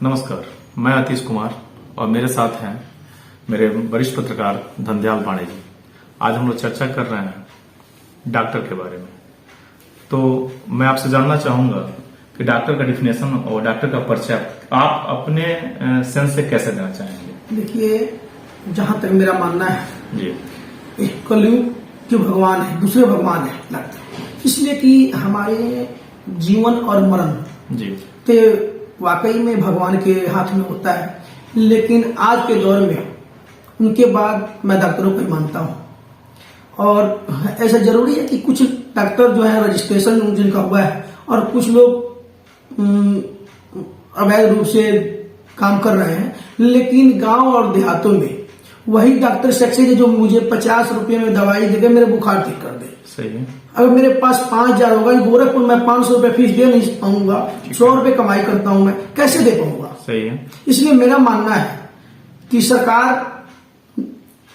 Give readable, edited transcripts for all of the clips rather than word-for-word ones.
नमस्कार, मैं आतिश कुमार और मेरे साथ हैं मेरे वरिष्ठ पत्रकार धनदयाल पांडे जी। आज हम लोग चर्चा कर रहे हैं डॉक्टर के बारे में। तो मैं आपसे जानना चाहूंगा कि डॉक्टर का डिफिनेशन और डॉक्टर का परिचय आप अपने सेंस से कैसे देना चाहेंगे? देखिए, जहां तक मेरा मानना है जी, कलयुग के भगवान है, दूसरे भगवान है डॉक्टर, इसलिए कि हमारे जीवन और मरण जी, तो वाकई में भगवान के हाथ में होता है। लेकिन आज के दौर में उनके बाद मैं डॉक्टरों को ही मानता हूं। और ऐसा जरूरी है कि कुछ डॉक्टर जो है रजिस्ट्रेशन जिनका हुआ है और कुछ लोग अवैध रूप से काम कर रहे हैं, लेकिन गांव और देहातों में वही डॉक्टर सक्सेस है जो मुझे 50 रुपये में दवाई देकर मेरे बुखार ठीक कर दे। सही है। अगर मेरे पास 5,000 होगा, गोरखपुर में 500 रुपये फीस दे नहीं पाऊंगा, 100 रुपये कमाई करता हूं, मैं कैसे दे पाऊंगा? सही है। इसलिए मेरा मानना है कि सरकार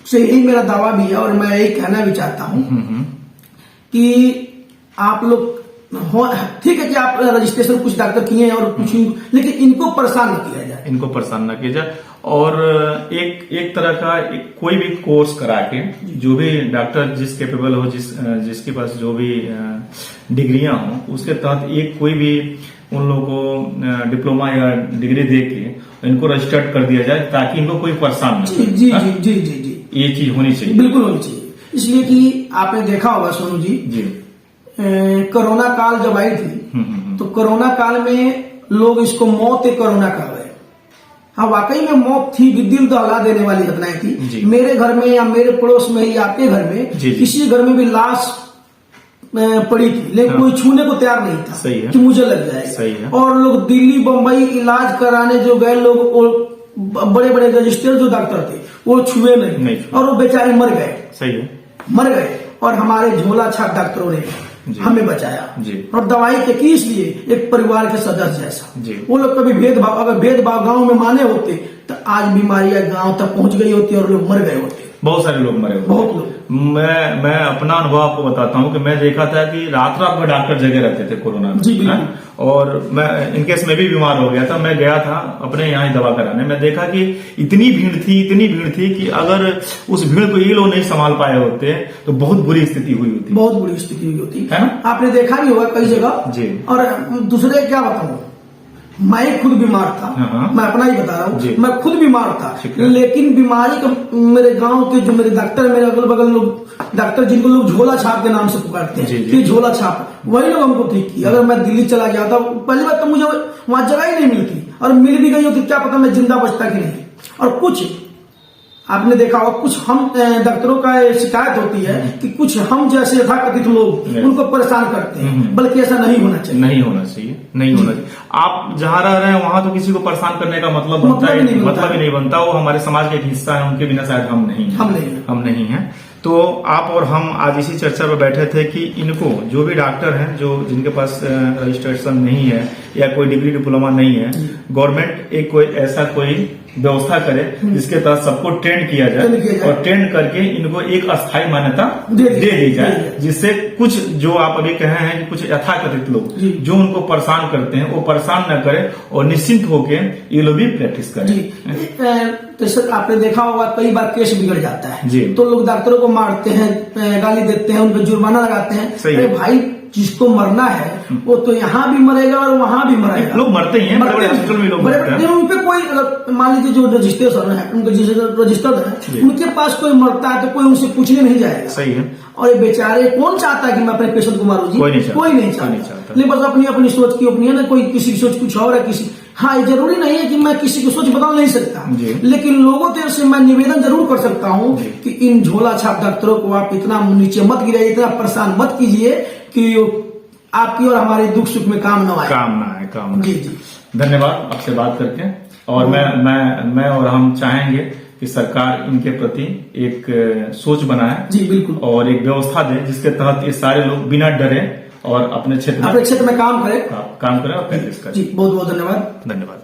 से यही मेरा दावा भी है और मैं यही कहना भी चाहता हूं कि आप लोग ठीक है कि आप रजिस्ट्रेशन कुछ डॉक्टर किए हैं और कुछ, लेकिन इनको परेशान न किया जाए। इनको परेशान न किया जाए। और एक तरह का कोई भी कोर्स करा के जो भी डॉक्टर जिस कैपेबल हो, जिसके पास जो भी डिग्रियां हो, उसके तहत एक कोई भी उन लोगों को डिप्लोमा या डिग्री दे के इनको रजिस्टर्ड कर दिया जाए ताकि इनको कोई परेशान न जी जी जी जी जी जी ये चीज होनी चाहिए, बिल्कुल होनी चाहिए। इसलिए कि आपने देखा होगा सोनू जी, कोरोना काल जब आई थी तो कोरोना काल में लोग इसको मौत कोरोना कर रहे। हाँ, वाकई में मौत थी, दिल दहला देने वाली घटनाएं थी। मेरे घर में या मेरे पड़ोस में या आपके घर में किसी घर में भी लाश पड़ी थी, लेकिन कोई छूने को तैयार नहीं था। सही है। कि मुझे लग जाएगा। और लोग दिल्ली बंबई इलाज कराने जो गए लोग, बड़े बड़े रजिस्टर जो डॉक्टर थे वो छुए नहीं और वो बेचारे मर गए। सही है, मर गए। और हमारे झोला छाप डॉक्टरों ने हमें बचाया और दवाई के की, इसलिए एक परिवार के सदस्य जैसा। वो लोग कभी भेदभाव, अगर भेदभाव गांव में माने होते तो आज बीमारियां गांव तक पहुंच गई होती और लोग मर गए होते। बहुत सारे लोग मरे होते, बहुत लोग। मैं अपना अनुभव आपको बताता हूं कि मैं देखा था कि रात रात में डॉक्टर जगह रहते थे कोरोना में। जी बिल्कुल। और मैं इनकेस में भी बीमार हो गया था, मैं गया था अपने यहाँ दवा कराने। मैं देखा कि इतनी भीड़ थी कि अगर उस भीड़ को ये लोग नहीं संभाल पाए होते तो बहुत बुरी स्थिति हुई होती, बहुत बुरी स्थिति हुई होती है ना। आपने देखा भी होगा कई जगह जी। और दूसरे क्या बताऊं, मैं खुद बीमार था, मैं अपना ही बता रहा हूँ, मैं खुद बीमार था, लेकिन बीमारी का मेरे गांव के जो मेरे डॉक्टर, मेरे अगल बगल लोग डॉक्टर जिनको लोग झोला छाप के नाम से पुकारते हैं, कि झोला छाप, वही लोग हमको ठीक किया। अगर मैं दिल्ली चला गया था, पहली बात तो मुझे वहां जगह ही नहीं मिलती, और मिल भी गई होती क्या पता मैं जिंदा बचता कि नहीं। और कुछ आपने देखा होगा, कुछ हम डॉक्टरों का शिकायत होती है कि कुछ हम जैसे यथाकथित लोग उनको परेशान करते हैं, बल्कि ऐसा नहीं होना चाहिए। नहीं होना चाहिए। आप जहाँ रह रहे हैं वहां तो किसी को परेशान करने का मतलब ही नहीं बनता। वो हमारे समाज का एक हिस्सा है, उनके बिना शायद हम नहीं हैं। तो आप और हम आज इसी चर्चा पर बैठे थे कि इनको जो भी डॉक्टर हैं, जो जिनके पास रजिस्ट्रेशन नहीं है या कोई डिग्री डिप्लोमा नहीं है, गवर्नमेंट एक कोई ऐसा कोई व्यवस्था करे जिसके तहत सबको ट्रेंड किया जाए और ट्रेंड करके इनको एक अस्थायी मान्यता दे दी जाए, जिससे कुछ जो आप अभी कहे हैं कि कुछ यथाकथित लोग जो उनको परेशान करते हैं वो परेशान न करें और निश्चिंत होके ये लोग भी प्रैक्टिस करें। तो सर आपने देखा होगा कई बार केस बिगड़ जाता है तो लोग डॉक्टरों को मारते हैं, गाली देते हैं, उन पर जुर्माना लगाते हैं। अरे भाई, जिसको मरना है वो तो यहाँ भी मरेगा और वहां भी मरेगा। लोग मरते ही हैं, बड़े हॉस्पिटल में लोग मरते हैं। उन पे कोई मान लीजिए जो रजिस्ट्रेशन है, उनके रजिस्टर्ड है, उनके पास कोई मरता है तो कोई उनसे पूछने नहीं जाएगा। सही है। और ये बेचारे कौन चाहता है कि मैं अपने पेशेंट को मारूं जी? कोई नहीं चाहता। लेकिन बस अपनी सोच की ओपिनियन है, कोई किसी की सोच कुछ और है, किसी। हाँ, ये जरूरी नहीं है कि मैं किसी की सोच बदल नहीं सकता, लेकिन लोगों तरफ से मैं निवेदन जरूर कर सकता हूँ कि इन झोला छाप डॉक्टरों को आप इतना नीचे मत गिराइए, इतना परेशान मत कीजिए कि आपकी और हमारे दुख सुख में काम न आए। जी। धन्यवाद आपसे बात करके। और मैं और हम चाहेंगे कि सरकार इनके प्रति एक सोच बनाए, जी बिल्कुल, और एक व्यवस्था दे जिसके तहत ये सारे लोग बिना डरे और अपने क्षेत्र में काम करें और प्रैक्टिस करें। जी, बहुत बहुत धन्यवाद।